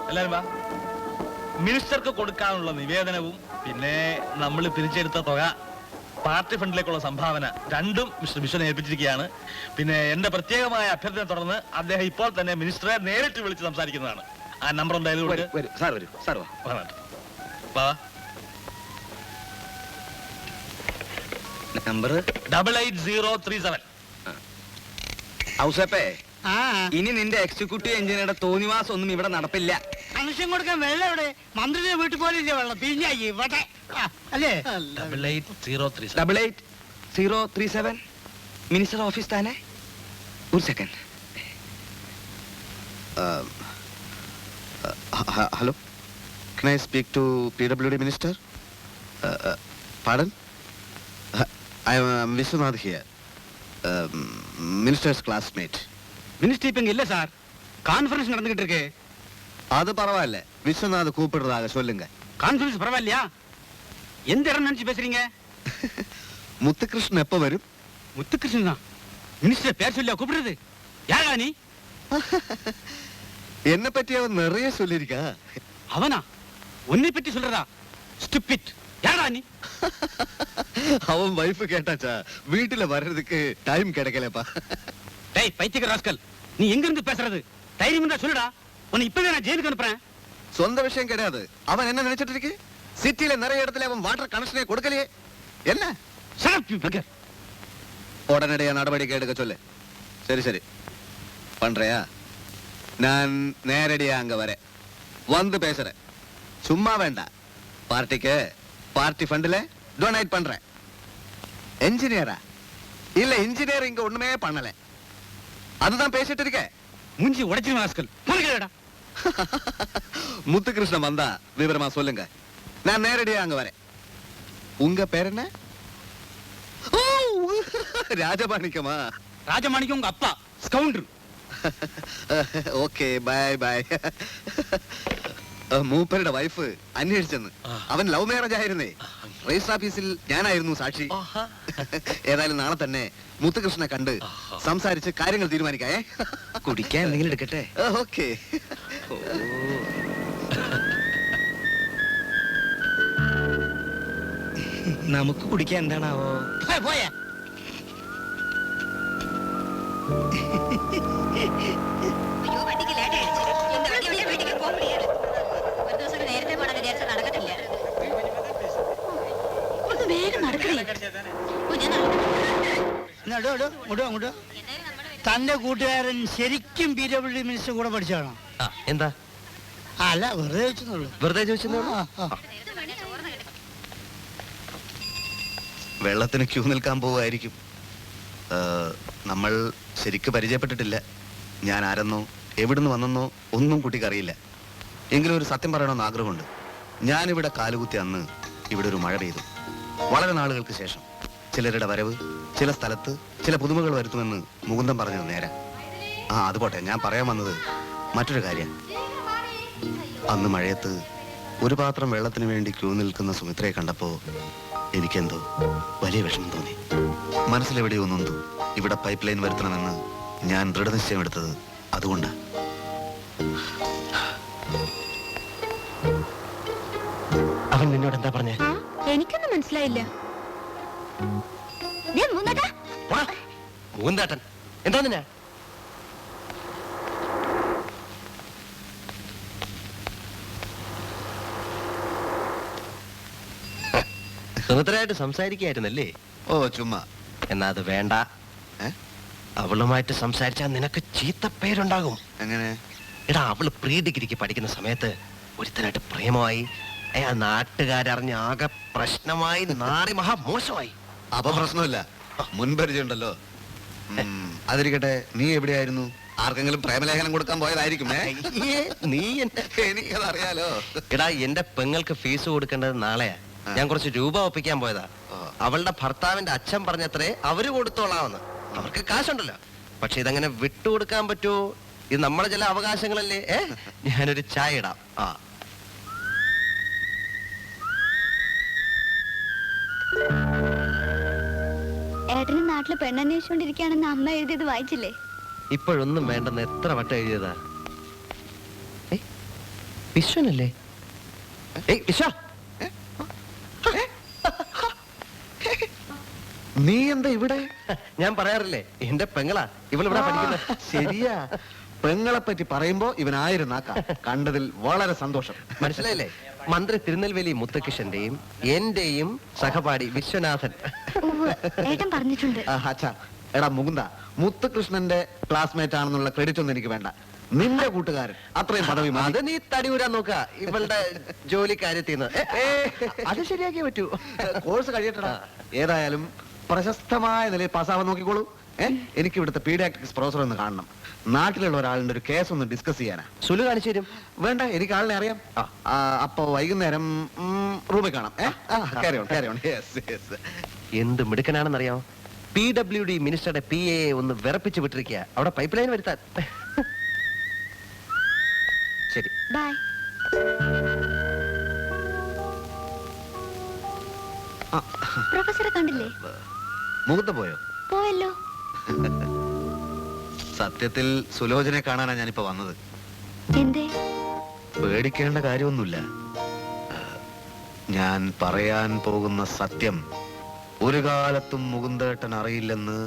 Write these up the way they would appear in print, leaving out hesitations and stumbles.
എല്ലാരും വാ. മിനിസ്റ്റർക്ക് കൊടുക്കാനുള്ള നിവേദനവും പിന്നെ നമ്മൾ പിരിച്ചെടുത്ത തുക പാർട്ടി ഫണ്ടിലേക്കുള്ള സംഭാവന രണ്ടും മിസ്റ്റർ വിശ്വനെ ഏൽപ്പിച്ചിരിക്കുകയാണ്. പിന്നെ എന്റെ പ്രത്യേകമായ അഭ്യർത്ഥന തുടർന്ന് അദ്ദേഹം ഇപ്പോൾ തന്നെ മിനിസ്റ്ററെ നേരിട്ട് വിളിച്ച് സംസാരിക്കുന്നതാണ്. ആ നമ്പർ എന്തായാലും നമ്പർ 88037. ഔസപ്പേ, ഇനി നിന്റെ എക്സിക്യൂട്ടീവ് എഞ്ചിനീയറുടെ തോന്നിവാസം ഒന്നും ഇവിടെ നടപ്പില്ല. മനുഷ്യൻ കൊടുക്കാൻ വെള്ളം ഇവിടെ മന്ത്രിയുടെ വീട്ടിൽ പോലില്ല വെള്ളം പിരിഞ്ഞായി ഇവിടെ അല്ലേ? 88037 മിനിസ്റ്റർ ഓഫീസ് താനെ. ഒരു second. Hello, can I speak to PWD minister? Pardon? I am Vishwanath here, minister's classmate. Minister இப்ப இல்ல சார், கான்ஃபரன்ஸ் நடந்துகிட்டு இருக்கு. அது பரவாயில்ல, விஸ்வநாத் கூப்பிடுறதாக சொல்லுங்க. கான்ஃபரன்ஸ் பரவாயில்லையா? எந்த இடம் நினைச்சு பேசுறீங்க? முத்துகிருஷ்ணன் எப்ப வரும்? முத்துகிருஷ்ணன் தான் மினிஸ்டர் பேர் சொல்லியா கூப்பிடுறது? யாரா நீ? என்ன பத்தி அவன் நிறைய சொல்லிருக்கா. அவனா உன்னை பத்தி சொல்றதா? ஸ்டூபிட். யாரா நீ? அவன் வைஃப் கேட்டாச்சா, வீட்டுல வர்றதுக்கு டைம் கிடைக்கலப்பா. டேய் பைத்தியக்கார ராஸ்கல், நீ எங்க இருந்து பேசுறது? தைரியம் இருந்தா சொல்லுடா, உன்னை இப்பவே நான் ஜெயிலுக்கு அனுப்புறேன். சொந்த விஷயம் கிடையாது. அவன் என்ன நினைச்சிட்டு இருக்கு? சிட்டில நிறைய இடத்துல அவன் வாட்டர் கனெக்ஷனே கொடுக்கலையே. என்ன உடனடியா நடவடிக்கை எடுக்க சொல்லு. சரி சரி பண்றியா? நான் நேரடியா அங்க வரேன், வந்து பேசுறேன். சும்மா வேண்டாம், பார்ட்டிக்கு பார்ட்டி ஃபண்ட்ல டொனேட் பண்றேன். என்ஜினியரா? இல்ல, இன்ஜினியர் இங்க ஒண்ணுமே பண்ணல, அதுதான் பேசிட்டு இருக்கேன். மூஞ்சி உடைச்சு ராஸ்கல். முத்துகிருஷ்ணன் வந்தா விவரமா சொல்லுங்க, நான் நேரடியா அங்க வரேன். உங்க பேர் என்ன? ராஜமாணிக்கமா? ராஜமாணிக்கம் உங்க அப்பா ஸ்கவுண்டர். Okay bye bye. മൂപ്പരുടെ വൈഫ് അന്വേഷിച്ചെന്ന്. അവൻ ലവ് മാരേജ് ആയിരുന്നേ. രജിസ്റ്റർ ഓഫീസിൽ ഞാനായിരുന്നു സാക്ഷി. ഏതായാലും നാളെ തന്നെ മുത്തുകൃഷ്ണനെ കണ്ട് സംസാരിച്ച് കാര്യങ്ങൾ തീരുമാനിക്കായേ. കുടിക്കാൻ എന്തെങ്കിലും എടുക്കട്ടെ? ഓക്കെ. നമുക്ക് കുടിക്കാൻ എന്താണാവോ? പോയാ തന്റെ കൂട്ടുകാരൻ ശരിക്കും PWD മിനിസ്റ്റർ കൂടെ പഠിച്ചാണോ? എന്താ? അല്ല, വെറുതെ ചോദിച്ചെന്നുള്ളൂ. വെറുതെ ചോദിച്ചെന്നുള്ളൂ. വെള്ളത്തിന് ക്യൂ നിൽക്കാൻ പോവായിരിക്കും. നമ്മൾ ശരിക്ക് പരിചയപ്പെട്ടിട്ടില്ല. ഞാൻ ആരെന്നോ എവിടുന്ന് വന്നെന്നോ ഒന്നും കുട്ടിക്ക് അറിയില്ല. എങ്കിലും ഒരു സത്യം പറയണമെന്ന് ആഗ്രഹമുണ്ട്. ഞാനിവിടെ കാലുകുത്തി അന്ന് ഇവിടെ ഒരു മഴ പെയ്തു. വളരെ നാളുകൾക്ക് ശേഷം ചിലരുടെ വരവ് ചില സ്ഥലത്ത് ചില പുതുമകൾ വരുത്തുമെന്ന് മുകുന്ദൻ പറഞ്ഞത് നേരെ. അത് പോട്ടെ, ഞാൻ പറയാൻ വന്നത് മറ്റൊരു കാര്യം. അന്ന് മഴയത്ത് ഒരു പാത്രം വെള്ളത്തിന് വേണ്ടി ക്യൂ നിൽക്കുന്ന സുമിത്രയെ കണ്ടപ്പോ എനിക്കെന്തോ വലിയ വിഷമം തോന്നി. മനസ്സിലെവിടെയോ നൊന്തു. ഇവിടെ പൈപ്പ് ലൈൻ വരുത്തണമെന്ന് ഞാൻ ദൃഢനിശ്ചയം എടുത്തത് അതുകൊണ്ടാണ്. അവൻ നിന്നോട് എന്താ പറഞ്ഞേ? എനിക്കൊന്നും മനസ്സിലായില്ല. മൂന്നാട്ടൻ എന്താ? സുമിത്രയായിട്ട് സംസാരിക്കായിരുന്നല്ലേ? ഓ ചുമ്മാ. എന്നാ അത് വേണ്ട. അവളുമായിട്ട് സംസാരിച്ചാൽ നിനക്ക് ചീത്തപ്പേരുണ്ടാകും. എങ്ങനെ? എടാ, അവള് പ്രീ ഡിഗ്രിക്ക് പഠിക്കുന്ന സമയത്ത് ഒരുത്തനായിട്ട് പ്രേമമായി. അയാൾ നാട്ടുകാരറിഞ്ഞ് ആകെ പ്രശ്നമായി, നാറി മഹാ മോശമായി. അപ്പൊ പ്രശ്നമില്ല, മുൻപരിചയുണ്ടല്ലോ. അതിരിക്കട്ടെ, നീ എവിടെയായിരുന്നു? ആർക്കെങ്കിലും പ്രേമലേഖനം കൊടുക്കാൻ പോയതായിരിക്കും. നീ എനിക്കതറിയാലോ. എടാ, എന്റെ പെങ്ങൾക്ക് ഫീസ് കൊടുക്കേണ്ടത് നാളെയാ. ഞാൻ കുറച്ച് രൂപ ഒപ്പിക്കാൻ പോയതാ. അവളുടെ ഭർത്താവിന്റെ അച്ഛൻ പറഞ്ഞത്രേ അവര് കൊടുത്തോളാമെന്ന്. അവർക്ക് കാശുണ്ടല്ലോ. പക്ഷെ ഇതങ്ങനെ വിട്ടുകൊടുക്കാൻ പറ്റുമോ? ഇത് നമ്മളെ ചില അവകാശങ്ങളല്ലേ. ഞാനൊരു ചായ ഇടാം. ഏട്ടന് നാട്ടില് പെണ്ണന്വേഷിച്ചോണ്ടിരിക്കുകയാണെന്ന് അമ്മ എഴുതിയത് വായിച്ചില്ലേ? ഇപ്പോഴൊന്നും വേണ്ടെന്ന് എത്ര വട്ടം എഴുതിയതാ. വിശ്വനല്ലേ? ഏയ് വിശ്വ, നീ എന്താ ഇവിടെ? ഞാൻ പറയാറില്ലേ എന്റെ പെങ്ങളാ ഇവളിവിടെ പഠിക്കുന്നത്. ശരിയാ, പെങ്ങളെ പറ്റി പറയുമ്പോ ഇവനായിരുന്നാക്ക. കണ്ടതിൽ വളരെ സന്തോഷം. മനസ്സിലായില്ലേ? മന്ത്രി തിരുനെൽവേലി മുത്തകൃഷ്ണന്റെയും എന്റെയും സഹപാഠി വിശ്വനാഥൻ. ഉവ്വ്, ഏട്ടൻ പറഞ്ഞിട്ടുണ്ട്. അച്ഛാ, എടാ മുകുന്ദ, മുത്തുകൃഷ്ണന്റെ ക്ലാസ്മേറ്റ് ആണെന്നുള്ള ക്രെഡിറ്റ് ഒന്നും എനിക്ക് വേണ്ട. നിന്റെ കൂട്ടുകാരൻ, അത്രയും പദവി മതി. അത് നീ തടിയൂരാൻ നോക്ക ഇവളുടെ ജോലി കാര്യത്തിന്ന്. അത് ശരിയാക്കിയേ പറ്റൂ. കോഴ്സ് കഴിയട്ടടാ. ഏതായാലും പ്രശസ്തമായ നിലയിൽ പാസ്സാവാൻ നോക്കിക്കോളൂ. എനിക്ക് ഇവിടുത്തെ പീഡിയാട്രിക്സ് പ്രൊഫസർ ഒന്ന് കാണണം. നാട്ടിലുള്ള ഒരാളുടെ ഒരു കേസ് ഒന്ന് ഡിസ്കസ് ചെയ്യാനാ. സുലു കാണിച്ചു തരും. വേണ്ട, എനിക്ക് ആളിനെ അറിയാം. അപ്പൊ വൈകുന്നേരം റൂമിൽ കാണാം. Carry on, carry on. Yes, yes. എന്ത് മിടുക്കനാണെന്നറിയാമോ? PWD മിനിസ്റ്ററുടെ PA ഒന്ന് വിറപ്പിച്ച് വിട്ടിരിക്കുക അവിടെ പൈപ്പ് ലൈൻ വരുത്താൻ. ശരി. ബൈ. പ്രൊഫസറെ കണ്ടില്ലേ? മുകുന്ദ പോയോ? പോയല്ലോ. സത്യത്തിൽ സുലോചനെ കാണാനാ ഞാനിപ്പോ വന്നത്. എന്തേ? പേടിക്കേണ്ട കാര്യമൊന്നുമില്ല. ഞാൻ പറയാൻ പോകുന്ന സത്യം ഒരു കാലത്തും മുകുന്ദേട്ടൻ അറിയില്ലെന്ന്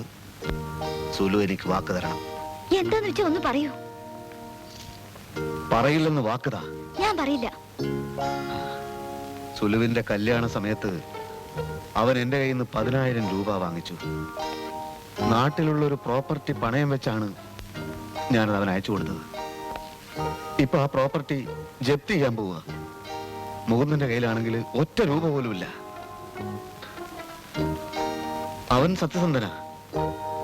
സുലു എനിക്ക് വാക്ക് തരണം. എന്താന്ന് വെച്ചാ ഒന്ന് പറയൂ. പറയില്ലെന്ന് വാക്കുതാ. ഞാൻ പറയില്ല. സുലുവിന്റെ കല്യാണ സമയത്ത് അവൻ എന്റെ കയ്യിൽ നിന്ന് 10,000 രൂപ വാങ്ങിച്ചു. നാട്ടിലുള്ള ഒരു പ്രോപ്പർട്ടി പണയം വെച്ചാണ് ഞാനത് അവൻ അയച്ചു കൊടുത്തത്. ഇപ്പൊ ആ പ്രോപ്പർട്ടി ജപ്തി ചെയ്യാൻ പോവുക. മുകുന്ദന്റെ കയ്യിലാണെങ്കിൽ ഒറ്റ രൂപ പോലും ഇല്ല. അവൻ സത്യസന്ധനാ.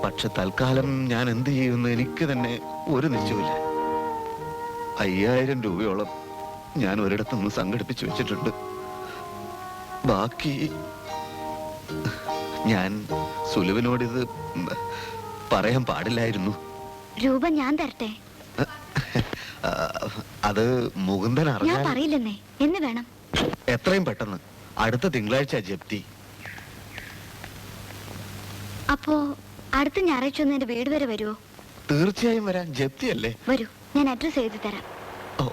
പക്ഷെ തൽക്കാലം ഞാൻ എന്ത് ചെയ്യുമെന്ന് എനിക്ക് തന്നെ ഒരു നിശ്ചയമില്ല. 5,000 രൂപയോളം ഞാൻ ഒരിടത്തുനിന്ന് സംഘടിപ്പിച്ചു വെച്ചിട്ടുണ്ട്. ബാക്കി ഞാൻ സുലുവിനോടിത് പറയാൻ പാടില്ലായിരുന്നു. രൂപ ഞാൻ തരട്ടെ? അത് മുകുന്ദൻ ഞാൻ അറിയാൻ പറയില്ലെന്നേ. എന്ന് വേണം? എത്രയും പെട്ടെന്ന്. അടുത്ത തിങ്കളാഴ്ച ജപ്തി. അപ്പോ അടുത്ത ഞായറാഴ്ച ഒന്ന് എന്റെ വീട് വരെ വരുമോ? തീർച്ചയായും വരാൻ. ജപ്തിയല്ലേ? വരൂ, ഞാൻ അഡ്രസ് എഴുതി തരാം. ഓ,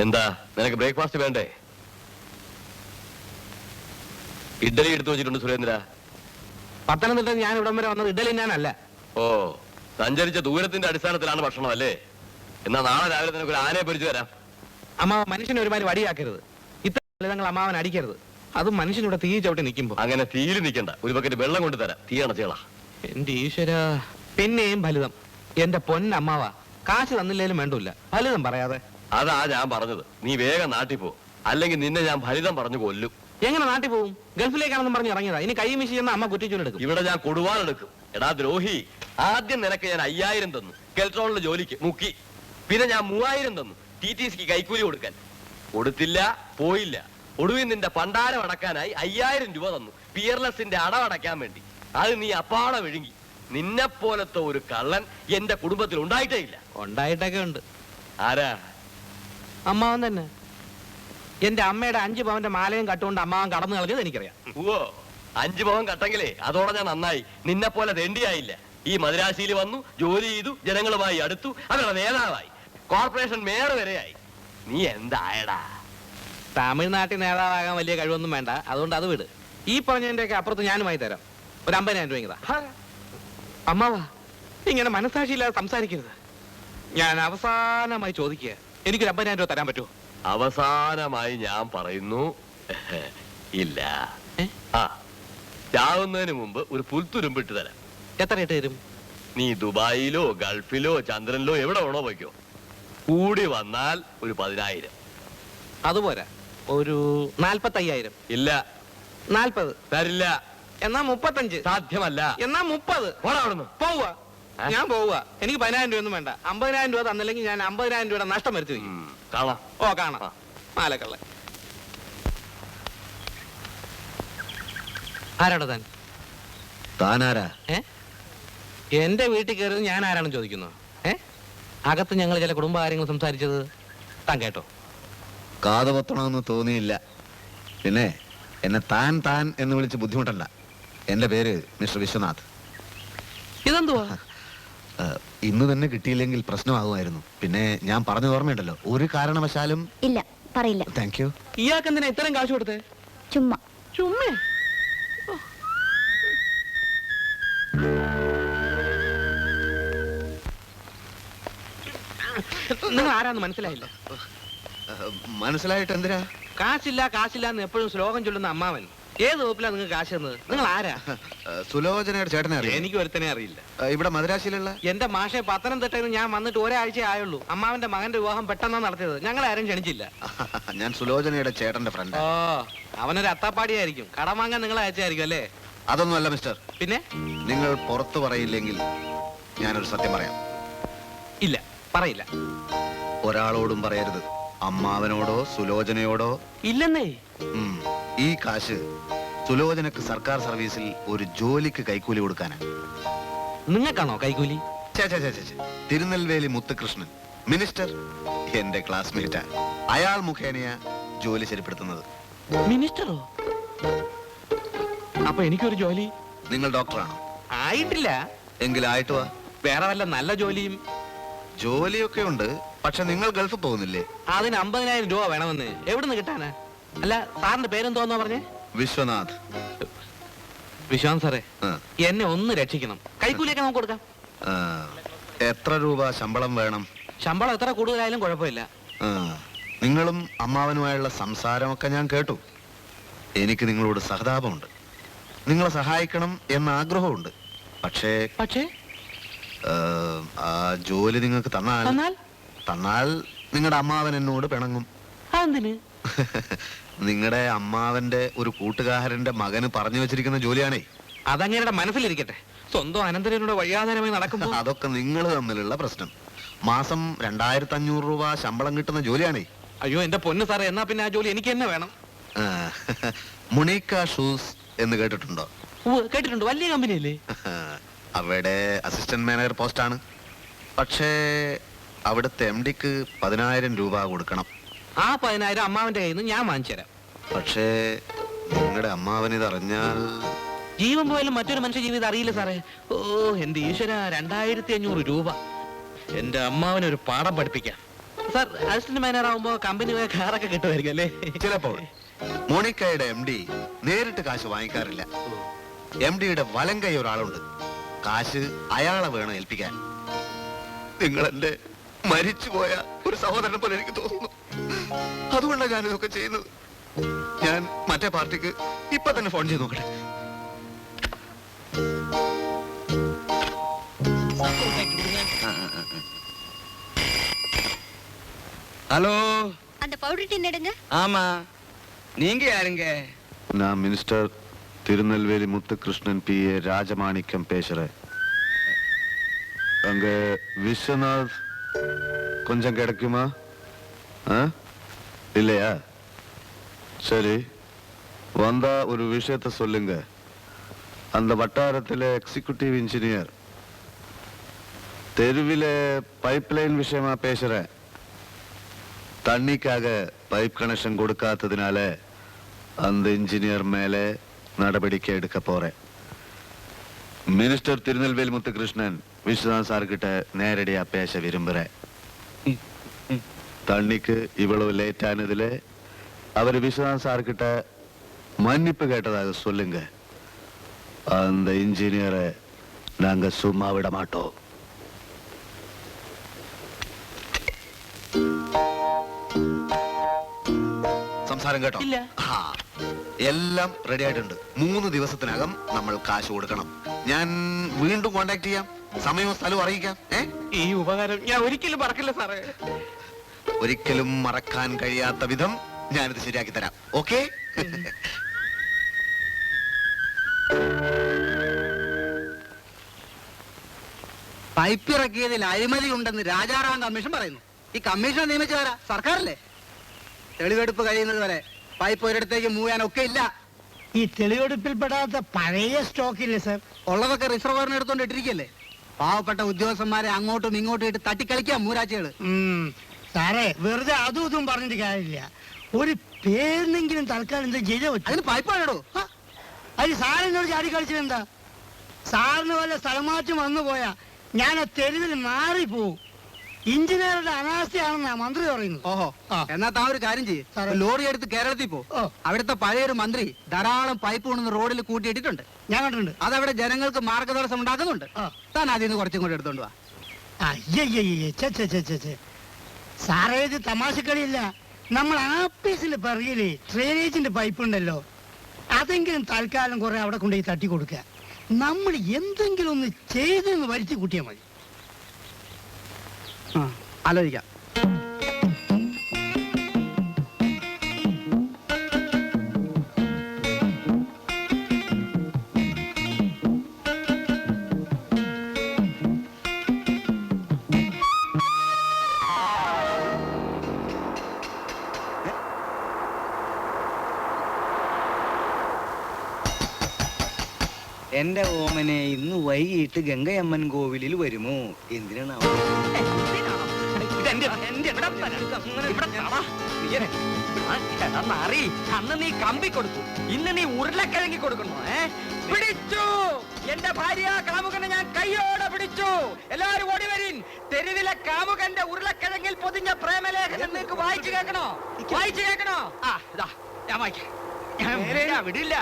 എന്താ നിനക്ക് ബ്രേക്ക്ഫാസ്റ്റ് വേണ്ടേ? ഇഡ്ഡലി എടുത്തു വെച്ചിട്ടുണ്ട് സുരേന്ദ്ര. പത്തനംതിട്ട ഞാൻ ഇവിടം വരെ വന്നത് ഇഡലി ഞാനല്ല. ഓ, സഞ്ചരിച്ച ദൂരത്തിന്റെ അടിസ്ഥാനത്തിലാണ് ഭക്ഷണം അല്ലേ? എന്നാ നാളെ രാവിലെ നിനക്ക് ഒരു ആനയെ പരിചയം വരാം. അമ്മാവ മനുഷ്യനെ ഒരുമാതിരി വടിയാക്കരുത്. ഇത്ര ലളിതങ്ങൾ അമ്മാവൻ അടിക്കരുത്. അതും മനുഷ്യനിവിടെ തീ ചവിട്ടി നിൽക്കുമ്പോ. അങ്ങനെ തീയിൽ നിൽക്കണ്ട, ഒരു ബക്കറ്റ് വെള്ളം കൊണ്ട് തരാം. തീ അണച്ചേളാ. എന്റെ ഈശ്വര, പിന്നെയും ഫലിതം. എന്റെ പൊന്നമ്മാവ, കാശ് തന്നില്ലേലും വേണ്ടൂല്ല, ഫലിതം പറയാതെ. അതാ ഞാൻ പറഞ്ഞത്. നീ വേഗം നാട്ടിൽ പോ, അല്ലെങ്കിൽ നിന്നെ ഞാൻ ഫലിതം പറഞ്ഞു കൊല്ലും. എങ്ങനെ നാട്ടിൽ പോവും? ഗൾഫിലേക്കാണെന്ന് പറഞ്ഞ് ഇറങ്ങിയതാ. ഇനി കൈ വീശി ചെന്ന അമ്മ കുറ്റിച്ചൂലെടുക്കും. ഇവിടെ ഞാൻ കൊടുവാളെടുക്കും. എടാ ദ്രോഹി, ആദ്യം നിനക്ക് ഞാൻ 5,000 തന്നു കെൽട്രോണിലെ ജോലിക്ക് മുക്കി. പിന്നെ ഞാൻ 3,000 തന്നു TTCക്ക് കൈക്കൂലി കൊടുക്കാൻ. കൊടുത്തില്ല, പോയില്ല. ഒടുവിൽ നിന്റെ പണ്ടാരം അടക്കാനായി 5,000 രൂപ തന്നു പിയർലെസിന്റെ അടവടയ്ക്കാൻ വേണ്ടി. അത് നീ അപ്പാടെ വിഴുങ്ങി. നിന്നെ പോലത്തെ ഒരു കള്ളൻ എന്റെ കുടുംബത്തിൽ ഉണ്ടായിട്ടേ ഇല്ല. ഉണ്ടായിട്ടൊക്കെ ഉണ്ട്. ആരാ? അമ്മാവൻ തന്നെ. എന്റെ അമ്മയുടെ 5 പവന്റെ മാലയും കട്ടുകൊണ്ട് അമ്മാവൻ കടന്നു കളഞ്ഞത് എനിക്കറിയാം. ഓ, 5 പവൻ കട്ടെങ്കിലേ അതോടെ ഞാൻ നന്നായി. നിന്നെ പോലെ തെണ്ടിയായില്ല. ഈ മദ്രാശിയിൽ വന്നു, ജോലി ചെയ്തു, ജനങ്ങളുമായി അടുത്തു, അവരുടെ നേതാവായി, കോർപ്പറേഷൻ മേയർ വരെയായി. നീ എന്തായടാ? തമിഴ്നാട്ടിൽ നേതാവാകാൻ വലിയ കഴിവൊന്നും വേണ്ട, അതുകൊണ്ട് അത് വിട്. ഈ പറഞ്ഞതിന്റെയൊക്കെ അപ്പുറത്ത് ഞാനുമായി തരാം. ഒരു 50,000 രൂപ. അമ്മാവാ, ഇങ്ങനെ മനസാക്ഷിയില്ലാതെ സംസാരിക്കരുത്. ഞാൻ അവസാനമായി ചോദിക്കുക, എനിക്കൊരു 50,000 രൂപ തരാൻ പറ്റുമോ? അവസാനമായി ഞാൻ പറയുന്നു, ഇല്ല. ഏ? ആ, ചാവുന്നതിന് മുമ്പ് ഒരു പുൽത്തുരുമ്പിട്ട് തരാം. എത്ര ഇട്ട് തരും? നീ ദുബായിലോ ഗൾഫിലോ ചന്ദ്രനിലോ എവിടെ വേണോ പോയിക്കോ. കൂടി വന്നാൽ ഒരു 10,000. അതുപോരാ, ഒരു 45,000. ഇല്ല, 40. തരില്ല. എന്നാ 35. സാധ്യമല്ല. എന്നാ 30. പോടാ അവിടുന്ന്. പോവുക. ഞാൻ പോവുക. എനിക്ക് 10,000 രൂപ ഒന്നും വേണ്ട. 50,000 രൂപ തന്നില്ലെങ്കിൽ ഞാൻ 50,000 രൂപയുടെ നഷ്ടം വരുത്തി വയ്ക്കും. കാണാം. ഓ, കാണാം. മാലക്കള്ള. ആരാടോ താൻ? താനാരാ? എന്റെ വീട്ടിൽ കയറി ഞാൻ ആരാണെന്ന് ചോദിക്കുന്നു? അകത്ത് ഞങ്ങൾ ചില കുടുംബകാര്യങ്ങൾ സംസാരിച്ചത് താൻ കേട്ടോ? കാതുപൊത്തണമെന്ന് തോന്നിയില്ല. പിന്നെ എന്നെ താൻ താൻ എന്ന് വിളിച്ച് ബുദ്ധിമുട്ടല്ല. എന്റെ പേര് മിസ്റ്റർ വിശ്വനാഥ്. ഇതെന്തുവാ? ഇന്ന് തന്നെ കിട്ടിയില്ലെങ്കിൽ പ്രശ്നമാകുമായിരുന്നു. പിന്നെ ഞാൻ പറഞ്ഞ ഓർമ്മയുണ്ടല്ലോ, ഒരു കാരണവശാലും. ഇല്ല, പറയില്ല. Thank you. ഇയാൾക്ക് എന്തിനാ ഇത്രയും കാശ് കൊടുത്തേ? ചുമ്മാ. ചുമ്മേ. നിങ്ങൾ ആരാന്ന് മനസ്സിലായില്ല. മനസ്സിലായിട്ട് എന്തിനാ? കാശില്ല കാശില്ല എന്ന് എപ്പോഴും ശ്ലോകം ചൊല്ലുന്ന അമ്മാവൻ ഏത് വകുപ്പിലാ നിങ്ങൾ കാശ് തന്നത്? നിങ്ങൾ ആരാ? സുലോചനയുടെ ചേട്ടനെ അറിയാം. എനിക്ക് ഒരുത്തനെ അറിയില്ല. ഇവിടെ മദ്രാശിയിലുള്ള എന്റെ മാഷെ പത്തനംതിട്ടയിൽ ഞാൻ വന്നിട്ട് ഒരാഴ്ച ആയുള്ളൂ. അമ്മാവന്റെ മകന്റെ വിവാഹം പെട്ടെന്നാ നടത്തിയത്. ഞങ്ങളെ ആരും ക്ഷണിച്ചില്ല. ഞാൻ സുലോചനയുടെ ചേട്ടന്റെ ഫ്രണ്ട്. ഓ, അവനൊരു അത്താപ്പാടിയായിരിക്കും. കടം വാങ്ങാൻ നിങ്ങൾ അയച്ചായിരിക്കും അല്ലേ? അതൊന്നുമല്ല മിസ്റ്റർ. പിന്നെ നിങ്ങൾ പുറത്തു പറയില്ലെങ്കിൽ ഞാനൊരു സത്യം പറയാം. ഇല്ല, പറയില്ല. ഒരാളോടും പറയരുത്. അമ്മാവനോടോ സുലോചനയോടോ. ഇല്ലെന്നേ. ഈ കാശ് സുലോചനക്ക് സർക്കാർ സർവീസിൽ ഒരു ജോലിക്ക് കൈക്കൂലി കൊടുക്കാനാണ്. നിങ്ങൾക്കാണോ കൈക്കൂലി? തിരുനെൽവേലി മുത്തുകൃഷ്ണൻ മിനിസ്റ്റർ എന്റെ ക്ലാസ്മേറ്റാ. അയാൾ മുഖേനയാ ജോലി ശരിപ്പെടുത്തുന്നത്. മിനിസ്റ്ററോ? അപ്പൊ എനിക്കൊരു ജോലി? നിങ്ങൾ ഡോക്ടറാണോ? ആയിട്ടില്ല. എങ്കിലായിട്ട് വാ. വേറെ വല്ല നല്ല ജോലിയും? ജോലിയൊക്കെ ഉണ്ട്, പക്ഷെ നിങ്ങൾ ഗൾഫിൽ പോകുന്നില്ലേ? അതിന് 50,000 രൂപ വേണമെന്ന് എവിടുന്ന് കിട്ടാനാ? അല്ല, സാറിന്റെ പേരെന്തോന്നാ പറഞ്ഞേ? വിശ്വനാഥ്. വിശ്വാസ് സാറേ, ആ. എന്നെ ഒന്ന് രക്ഷിക്കണം. കൈക്കൂലിയൊക്കെ നമുക്ക് കൊടുക്കാം. ആ, എത്ര രൂപ ശമ്പളം വേണം? ശമ്പളം എത്ര കൂടുതലായാലും കുഴപ്പമില്ല. ആ, നിങ്ങളും അമ്മാവനുമായുള്ള സംസാരമൊക്കെ ഞാൻ കേട്ടു. എനിക്ക് നിങ്ങളോട് സഹതാപമുണ്ട്. നിങ്ങളെ സഹായിക്കണം എന്ന ആഗ്രഹമുണ്ട്. പക്ഷേ പക്ഷേ ആ ജോലി നിങ്ങൾക്ക് തന്നാൽ നിങ്ങളുടെ അമ്മാവൻ എന്നോട് പിണങ്ങും. അതെന്തിന്? നിങ്ങളുടെ അമ്മാവന്റെ ഒരു കൂട്ടുകാരന്റെ മകന് പറഞ്ഞു വെച്ചിരിക്കുന്ന ജോലിയാണേ. അതങ്ങനെ മനസ്സിലിരിക്കട്ടെ. സ്വന്തം അനന്തരനോട് വഴിയാധാരമായി നടക്കുമ്പോ അതൊക്കെ നിങ്ങൾ തമ്മിലുള്ള പ്രശ്നം. മാസം 2500 രൂപ ശമ്പളം കിട്ടുന്ന ജോലിയാണേ. അയ്യോ എന്റെ പൊന്ന് സാറേ, എന്നാ പിന്നെ ആ ജോലി എനിക്ക് തന്നെ വേണം. മുണീക്ക ഷൂസ് എന്ന് കേട്ടിട്ടുണ്ടോ? കേട്ടിട്ടുണ്ട്. വലിയ കമ്പനിയല്ലേ? അവിടെ അസിസ്റ്റന്റ് മാനേജർ പോസ്റ്റാണ്. പക്ഷേ അവിടുത്തെ MD-ക്ക് 10,000 രൂപ കൊടുക്കണം. ആ 10,000 അമ്മാവന്റെ കയ്യിൽ നിന്ന് ഞാൻ വാങ്ങിച്ചു തരാം. പക്ഷേ നിങ്ങളുടെ അമ്മാവൻ ഇതറിഞ്ഞാൽ ജീവൻ പോയാലും മറ്റൊരു മനുഷ്യ ജീവിതം അറിയില്ല സാറേ. ഓ എന്റെ ഈശ്വര, 2,500 രൂപ. എന്റെ അമ്മാവനെ ഒരു പാഠം പഠിപ്പിക്കാം. സാർ അസിസ്റ്റന്റ് മാനേജർ ആവുമ്പോ കമ്പനി പോയ കാറൊക്കെ കിട്ടുമായിരിക്കും അല്ലേ? ചിലപ്പോൾ. മോണിക്കയുടെ MD നേരിട്ട് കാശ് വാങ്ങിക്കാറില്ല. MD-യുടെ വലം കൈ ഒരാളുണ്ട്. കാശ് അയാളെ വേണം ഏൽപ്പിക്കാൻ. നിങ്ങൾ എന്റെ മരിച്ചുപോയ ഒരു സഹോദരനെ പോലെ എനിക്ക് തോന്നുന്നു. അതുകൊണ്ടാണ് ഞാൻ ഇതൊക്കെ ചെയ്യുന്നത്. ഞാൻ മറ്റേ പാർട്ടിക്ക് ഇപ്പൊ തന്നെ ഫോൺ ചെയ്ത് നോക്കട്ടെ. ஹலோ, அந்த பவுடர் டின் எடுங்க. ஆமா, நீங்க யாருங்க? நான் மினிஸ்டர் திருநெல்வேலி முத்துகிருஷ்ணன் PA ராஜமாணிக்கம் பேசுறேன். அங்க விஸ்வநாத் கொஞ்சம் கிடைக்குமா? இல்லையா? சரி, வந்தா ஒரு விஷயத்த சொல்லுங்க. அந்த வட்டாரத்தில் எக்ஸிக்யூட்டிவ் இன்ஜினியர் தெருவில் பைப்லைன் விஷயமா பேசுறேன். தண்ணிக்காக பைப் கனெக்ஷன் கொடுக்காததுனால அந்த இன்ஜினியர் மேலே நடவடிக்கை எடுக்க போறேன். மினிஸ்டர் திருநெல்வேலி முத்துகிருஷ்ணன் விஸ்வநாத் சார்கிட்ட நேரடியா பேச விரும்புறேன். தண்ணிக்கு இவ்வளவு லேட் ஆனதுல அவர் விஸ்வநாத் சார்கிட்ட மன்னிப்பு கேட்டதாக சொல்லுங்க. அந்த இன்ஜினியரை நாங்க சும்மா விட மாட்டோம். സംസാരം കേട്ടോ? ഇല്ല. എല്ലാം റെഡി ആയിട്ടുണ്ട്. 3 ദിവസത്തിനകം നമ്മൾ കാശ് കൊടുക്കണം. ഞാൻ വീണ്ടും കോണ്ടാക്ട് ചെയ്യാം. സമയവും സ്ഥലവും അറിയിക്കാം. ഈ ഉപകാരം ഞാൻ ഒരിക്കലും മറക്കില്ല സാറേ. ഒരിക്കലും മറക്കാൻ കഴിയാത്ത വിധം ഞാനിത് ശരിയാക്കി തരാം. ഓക്കെ? പൈപ്പ് ഇറക്കിയതിൽ അഴിമതി ഉണ്ടെന്ന് രാജാറാം കമ്മീഷൻ പറയുന്നു. ഈ കമ്മീഷനെ നിയമിച്ചവരാ? സർക്കാരല്ലേ? തെളിവെടുപ്പ് കഴിയുന്നത് വരെ പൈപ്പ് ഒരിടത്തേക്ക് മൂവ് ചെയ്യാനൊക്കെ ഇല്ല. ഈ തെളിവെടുപ്പിൽപ്പെടാത്ത പഴയ സ്റ്റോക്ക് ഇല്ലേ സാർ? ഉള്ളതൊക്കെ റിസർവറിന് എടുത്തോണ്ട് ഇട്ടിരിക്കല്ലേ. പാവപ്പെട്ട ഉദ്യോഗസ്ഥന്മാരെ അങ്ങോട്ടും ഇങ്ങോട്ടും ഇട്ട് തട്ടിക്കളിക്കാം മൂരാച്ചികള്. സാറേ, വെറുതെ അതും ഇതും പറഞ്ഞിട്ട് കാര്യമില്ല. ഒരു പേരിനെങ്കിലും തൽക്കാലം എന്താ ചെയ്തോ? അതിന് പൈപ്പ് വേണോ? അത് സാറിനോട് ചാടി കളിച്ചത് എന്താ? സാറിന് വല്ല സ്ഥലമാറ്റം വന്നു പോയാ ഞാൻ ആ തെരുവിൽ മാറിപ്പോവും. എഞ്ചിനീയറുടെ അനാസ്ഥയാണെന്നാ മന്ത്രി പറയുന്നു. ഓഹോ ആ. എന്നാ താ ഒരു കാര്യം ചെയ്യ് സാറേ. ലോറി എടുത്ത് കേരളത്തിൽ പോ. ഓ. അവിടുത്തെ പഴയൊരു മന്ത്രി ധാരാളം പൈപ്പ് കൊണ്ടുവന്ന് റോഡിൽ കൂട്ടിയിട്ടിട്ടുണ്ട്. ഞാൻ കണ്ടിട്ടുണ്ട്. അതവിടെ ജനങ്ങൾക്ക് മാർഗതടസ്സം ഉണ്ടാക്കുന്നുണ്ട്. ആ. താൻ അതിൽ നിന്ന് കുറച്ചും കൂടെ എടുത്തോണ്ട് വാ. അയ്യയ്യേ സാറേ, ഇത് തമാശക്കളിയില്ല. നമ്മൾ ആപ്പീസിൽ പിറകില് ഡ്രെയിനേജിന്റെ പൈപ്പ് ഉണ്ടല്ലോ, അതെങ്കിലും തൽക്കാലം കുറെ അവിടെ കൊണ്ടുപോയി തട്ടി കൊടുക്കുക. നമ്മൾ എന്തെങ്കിലും ഒന്ന് ചെയ്തെന്ന് വരുത്തി കൂട്ടിയാൽ മതി. ആ, ആലോചിക്കാം. എന്റെ ഓമനെ ഇന്ന് വൈകിട്ട് ഗംഗയമ്മൻ കോവിലിൽ വരുമോ? എന്തിനാണ് അന്ന് നീ കമ്പി കൊടുത്തു, ഇന്ന് നീ ഉരുളക്കിഴങ്ങി കൊടുക്കണോ? പിടിച്ചു എന്റെ ഭാര്യ കാമുകനെ ഞാൻ കൈയോടെ പിടിച്ചു. എല്ലാരും ഓടി വരിൻ. തെരുവിലെ കാമുകന്റെ ഉരുളക്കിഴങ്ങിൽ പൊതിഞ്ഞ പ്രേമലേഖനം നിങ്ങൾക്ക് വായിച്ചു കേൾക്കണോ? വായിച്ചു കേൾക്കണോ? ആ ഇതാ ഞാൻ വായിക്കാം. വിടില്ല.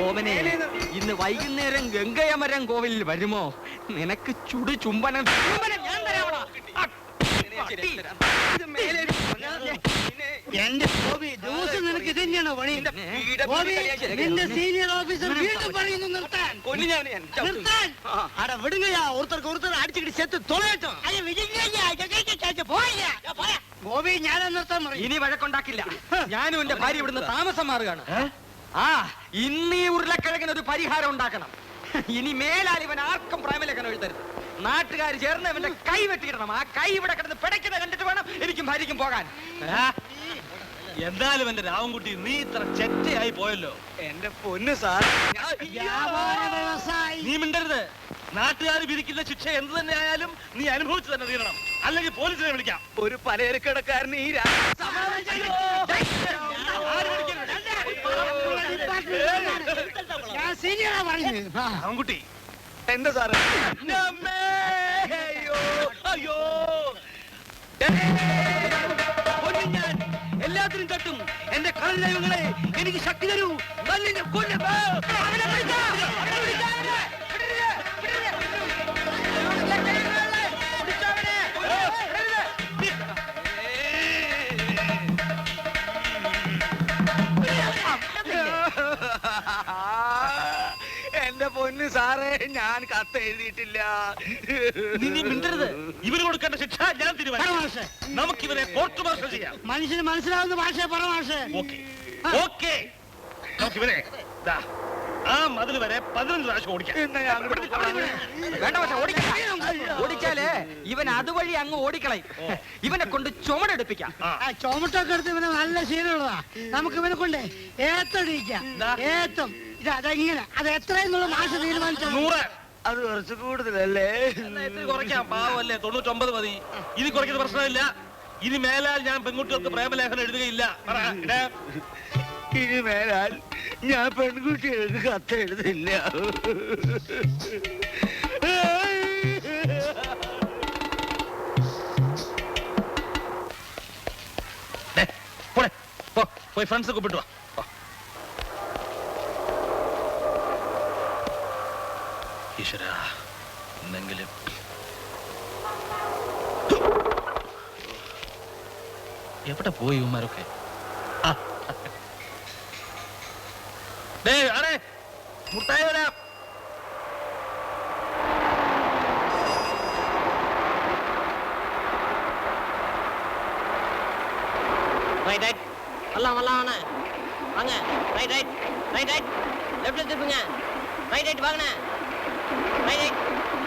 ഓമനെ, ഇന്ന് വൈകുന്നേരം ഗംഗയമരം കോവിലിൽ വരുമോ? നിനക്ക് ചുടു ചുംബനം ഞാൻ തരാമടാ. എന്റെ ഗോപി, ദിവസം നിനക്ക് ഇത് തന്നെയാണോ പണി? ഗോപി, നിന്റെ സീനിയർ ഓഫീസർ വീണ്ടും പറയുന്നു നിർത്താൻ. നിർത്താൻ. അട വിടുകയാ, ഒരുത്തർക്ക് അടിച്ചിട്ട് സെത്ത് തൊളയട്ടോ. ഗോപി, ഞാനാ നിർത്താൻ പറയും. ഇനി വഴക്കുണ്ടാക്കില്ല. ഞാനും എന്റെ ഭാര്യ ഇവിടുന്ന് താമസം മാറുകയാണ്. ആ ഇന്ന് ഈ ഉരുളക്കിഴങ്ങിന് ഒരു പരിഹാരം ഉണ്ടാക്കണം. ഇനി മേലാൽ ഇവൻ ആർക്കും പ്രേമലേഖനം എഴുതരുത്. നാട്ടുകാർ ചേർന്ന് ഇവന്റെ കൈ വെട്ടിയിടണം. ആ കൈ ഇവിടെ കിടന്ന് പിടയ്ക്കുന്നത് കണ്ടിട്ട് വേണം എനിക്കും ഭാര്യയ്ക്കും പോകാൻ. എന്തായാലും എന്റെ രാവൻകുട്ടി, നീ ഇത്ര ചെറ്റയായി പോയല്ലോ. എന്റെ പൊന്ന് സാർ, വ്യാപാര വ്യവസായി. നീ മിണ്ടരുത്. നാട്ടുകാർ വിധിക്കുന്ന ശിക്ഷ എന്ത് തന്നെ ആയാലും നീ അനുഭവിച്ചു തന്നെ തീരണം, അല്ലെങ്കിൽ പോലീസിനെ വിളിക്കാം. ഒരു പലചരക്കടക്കാരന് ഈ ഞാൻ സീനിയറാ പറയുന്നത്. രാവൻകുട്ടി, എന്താ സാറ്? എല്ലാത്തിനും തട്ടും. എന്റെ കളി ദൈവങ്ങളെ, എനിക്ക് ശക്തി തരൂ. എന്റെ പൊന്ന് സാറേ, ഞാൻ കത്ത് എഴുതിയിട്ടില്ല. നീ മിണ്ടരുത്. ഇവന് കൊടുക്കേണ്ട ശിക്ഷ ഞാൻ തീരുമാനിച്ചു. നമുക്കിവരെ കോർട്ട് മാർഷൽ ചെയ്യാം. മനുഷ്യന് മനസ്സിലാവുന്ന ഭാഷ പറ മാഷേ. Okay, okay. നമുക്കിവരെ ദാ ആ മതിൽ വരെ 15 പ്രാവശ്യം ഓടിക്കാം. വേണ്ട പക്ഷെ ഓടിച്ചാലേ ഇവൻ അതുവഴി അങ്ങ് ഓടിക്കളയും. ഇവനെ കൊണ്ട് ചുമടെടുപ്പിക്കാം. ചുമട്ടൊക്കെ എടുത്ത് ഇവന് നല്ല ശീലമുള്ളതാ. നമുക്ക് ഇവനെ കൊണ്ട് ഏത്തടിക്കാം. ഏത്തം ഇതെങ്ങനെ, അത് എത്രയെന്നുള്ള മാഷ് തീരുമാനിച്ചു. 100. അത് കുറച്ച് കൂടുതലല്ലേ? കുറയ്ക്കാം. പാവല്ലേ, 99 മതി. ഇനി കുറയ്ക്കുന്ന പ്രശ്നമില്ല. ഇനി മേലാൽ ഞാൻ പെൺകുട്ടികൾക്ക് പ്രേമലേഖനം എഴുതുകയില്ല. ഇനി മേലാൽ ഞാൻ പെൺകുട്ടികൾക്ക് കത്ത് എഴുതില്ല. പോയി ഫ്രണ്ട്സ് കൂപ്പിട്ട് വാ. ഈശ്വര, എന്തെങ്കിലും എവിടെ പോയി ഇവന്മാരൊക്കെ? മുട്ടായി വരാം. வாங்க ரைட் ரைட் ரைட் ரைட் லெஃப்ட்ல திருப்புங்க ரைட் ரைட் வாங்க ரைட் ரைட்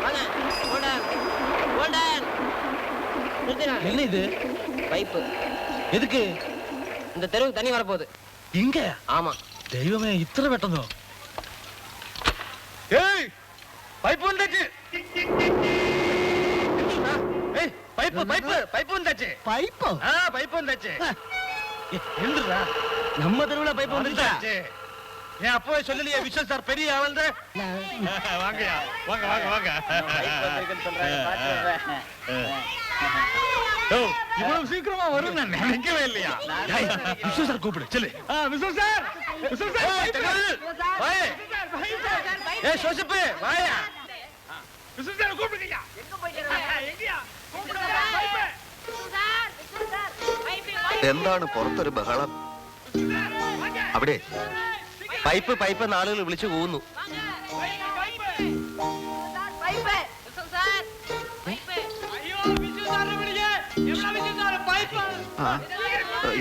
வாங்க கோல்டன் கோல்டன் என்ன இது? பைப்பு எதுக்கு? இந்த தெருவுக்கு தண்ணி வரப்போகுது. இங்க? ஆமா. ദൈവമേ, ഇത്ര പെട്ടെന്നോ? ഏയ്, പൈപ്പ് വந்தாச்சு. ഏയ്, പൈപ്പ് പൈപ്പ് പൈപ്പ് വந்தாச்சு. പൈപ്പോ? ആ, പൈപ്പ് വந்தாச்சு. എന്തുടാ? நம்ம தெருவுல பைப் வந்துருச்சா? ஏன் அப்பவே சொல்லலையே விஸ்வன் சார் பெரிய ஆளுன்னு? வாங்கயா, வாங்க வாங்க வாங்க. இவ்வளவு சீக்கிரமா வரும் நான் நினைக்கவே இல்லையா. விஸ்வன் சார் கூப்பிடு சொல்லு. விஸ்வன் சார், விஸ்வன் சார் வாயே. ஏ சோசிப்பு வாயா. விஸ்வன் சார் கூப்பிடுங்கயா. எங்க போயிட்டீங்க? எங்கயா? கூப்பிடுங்க. എന്താണ് പുറത്തൊരു ബഹളം? അവിടെ പൈപ്പ് പൈപ്പ് നാളുകൾ വിളിച്ചു പോകുന്നു.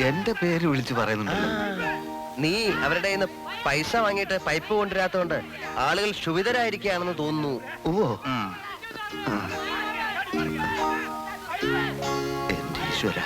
എന്റെ പേര് വിളിച്ചു പറയുന്നുണ്ടല്ലോ. നീ അവരുടെ കയ്യിന്ന് പൈസ വാങ്ങിയിട്ട് പൈപ്പ് കൊണ്ടുവരാത്തോണ്ട് ആളുകൾ ക്ഷുഭിതരായിരിക്കുകയാണെന്ന് തോന്നുന്നു. ഓ എന്റെ ഈശ്വര.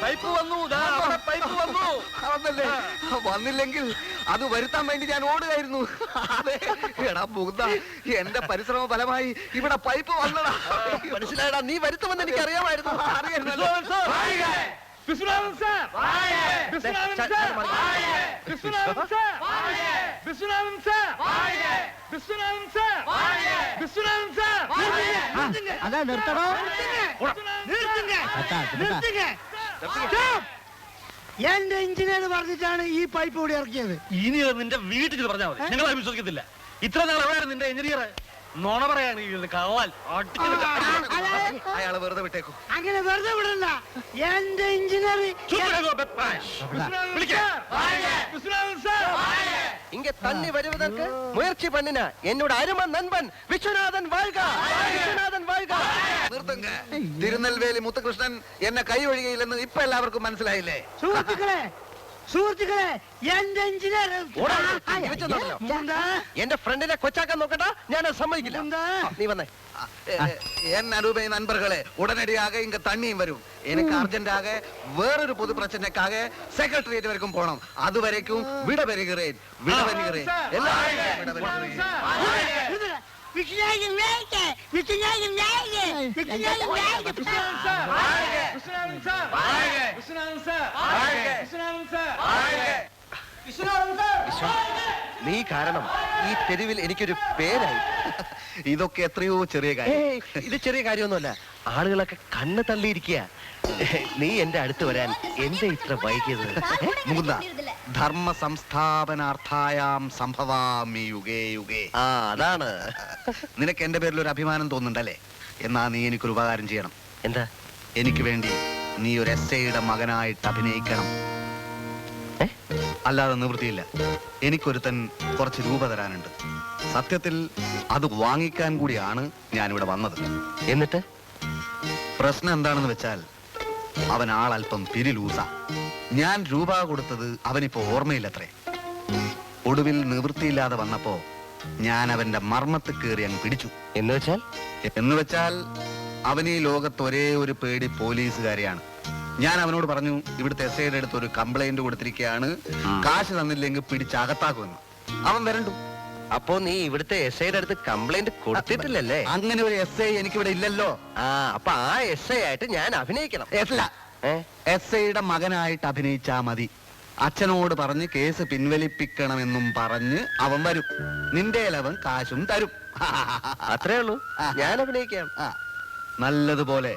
പൈപ്പ് വന്നു, പൈപ്പ് വന്നു, പൈപ്പ് വന്നു. വന്നില്ലെങ്കിൽ അത് വരുത്താൻ വേണ്ടി ഞാൻ ഓടുകയായിരുന്നു. അതെ എടാ മുകുന്ദ, എന്റെ പരിശ്രമ ഫലമായി ഇവിടെ പൈപ്പ് വന്നടാ. മനസ്സിലായടാ, നീ വരുത്തുമെന്ന് എനിക്ക് അറിയാമായിരുന്നു. Viswanathan sir, Viswanathan sir, Viswanathan sir, Viswanathan sir, Viswanathan sir, Viswanathan sir. അതാ നിർത്തണോ? എന്റെ എഞ്ചിനീയർ പറഞ്ഞിട്ടാണ് ഈ പൈപ്പ് കൂടി ഇറക്കിയത്. ഇനി അത് നിന്റെ വീട്ടിൽ പറഞ്ഞാൽ മതി, ഞങ്ങൾ വിശ്വസിക്കത്തില്ല. ഇത്ര നാൾ എവിടെയാണ് നിന്റെ എഞ്ചിനീയർ? നോണ പറയാണ് കവാൽ. അയാളെ വെറുതെ വിട്ടേക്കൂ. അങ്ങനെ വെറുതെ വിടണ്ട. എന്റെ എഞ്ചിനീയർ ഇങ്ങ തണ്ണി വരുവതற்கு മുയற்சி பண்ணின എന്നോട് അരുമ നൻപൻ വിശ്വനാഥൻ വാഴ്ക, വിശ്വനാഥൻ വാഴ്ക. നിർത്തുങ്ക. തിരുനെൽവേലി മുത്തുകൃഷ്ണൻ എന്നെ കൈ ഒഴികയില്ലെന്ന് ഇപ്പൊ എല്ലാവർക്കും മനസ്സിലായില്ലേ? സുഹൃത്തുക്കളെ, സുഹൃത്തുക്കളെ, എന്റെ എഞ്ചിനീയർ എന്റെ ഫ്രണ്ടിനെ കൊച്ചാക്കാൻ നോക്കണ്ട, ഞാൻ സമ്മതിക്കില്ല. നീ വന്നേ. என் அருமை நண்பர்களே, உடனடியாக இங்க தண்ணியும் வரும். எனக்கு அர்ஜென்டாக வேறொரு பொது பிரச்சனைக்காக செக்ரட்டரியேட் வரைக்கும் போனோம். அது வரைக்கும் விட பெறுகிறேன், விட பெறுகிறேன், எல்லாரும் விட பெறுகிறேன். നീ കാരണം ഈ തെരുവിൽ എനിക്കൊരു പേരായി. ഇതൊക്കെ എത്രയോ ചെറിയ കാര്യം. ഇത് ചെറിയ കാര്യമൊന്നുമല്ല. ആളുകളൊക്കെ കണ്ണ് തള്ളിയിരിക്കുക. നീ എന്റെ അടുത്ത് വരാൻ എന്താ ഇത്ര വൈകിയത്? മുകുന്ദ, ധർമ്മ സംസ്ഥാപനാർത്ഥായാം സംഭവാമി യുഗേ യുഗേ. അതാണ്. നിനക്ക് എന്റെ പേരിൽ ഒരു അഭിമാനം തോന്നുന്നുണ്ടല്ലേ? എന്നാ നീ എനിക്കൊരു ഉപകാരം ചെയ്യണം. എന്താ? എനിക്ക് വേണ്ടി നീ ഒരു എസ്ഐയുടെ മകനായിട്ട് അഭിനയിക്കണം. അല്ലാതെ നിവൃത്തിയില്ല. എനിക്കൊരുത്തൻ കുറച്ച് രൂപ തരാനുണ്ട്. സത്യത്തിൽ അത് വാങ്ങിക്കാൻ കൂടിയാണ് ഞാനിവിടെ വന്നത്. എന്നിട്ട് പ്രശ്നം എന്താണെന്ന് വെച്ചാൽ, അവൻ ആളല്പം പിരിലൂസ. ഞാൻ രൂപ കൊടുത്തത് അവനിപ്പോ ഓർമ്മയില്ലത്രേ. ഒടുവിൽ നിവൃത്തിയില്ലാതെ വന്നപ്പോ ഞാൻ അവന്റെ മർമ്മത്ത് കയറി അങ്ങ് പിടിച്ചു. എന്ന് വെച്ചാൽ അവൻ ഈ ലോകത്ത് ഒരേ ഒരു പേടി പോലീസുകാരെയാണ്. ഞാൻ അവനോട് പറഞ്ഞു, ഇവിടുത്തെ എസ്ഐയുടെ അടുത്ത് ഒരു കംപ്ലൈന്റ് കൊടുത്തിരിക്കുകയാണ്, കാശ് തന്നില്ലെങ്കിൽ പിടിച്ചകത്താക്കുമെന്ന്. അവൻ വരണ്ടു. അപ്പോ നീ ഇവിടുത്തെ എസ്ഐയുടെ അടുത്ത് കംപ്ലൈന്റ് കൊടുത്തിട്ടില്ലല്ലേ? അങ്ങനെ ഒരു എസ്ഐ എനിക്കിവിടെ ഇല്ലല്ലോ. അപ്പൊ ആ എസ്ഐ ആയിട്ട് ഞാൻ അഭിനയിക്കണം? എസ്ഐയുടെ മകനായിട്ട് അഭിനയിച്ചാ മതി. അച്ഛനോട് പറഞ്ഞ് കേസ് പിൻവലിപ്പിക്കണമെന്നും പറഞ്ഞ് അവൻ വരും. നിന്റെ അവൻ കാശും തരും. അത്രേ ഉള്ളൂ. ഞാൻ അഭിനയിക്കാം. നല്ലതുപോലെ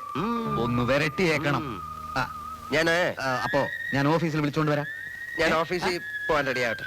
ഒന്ന് വരട്ടിയേക്കണം. അപ്പോ ഞാൻ ഓഫീസിൽ വിളിച്ചോണ്ട് വരാം. ഞാൻ ഓഫീസിൽ പോകാൻ റെഡി ആവട്ടെ.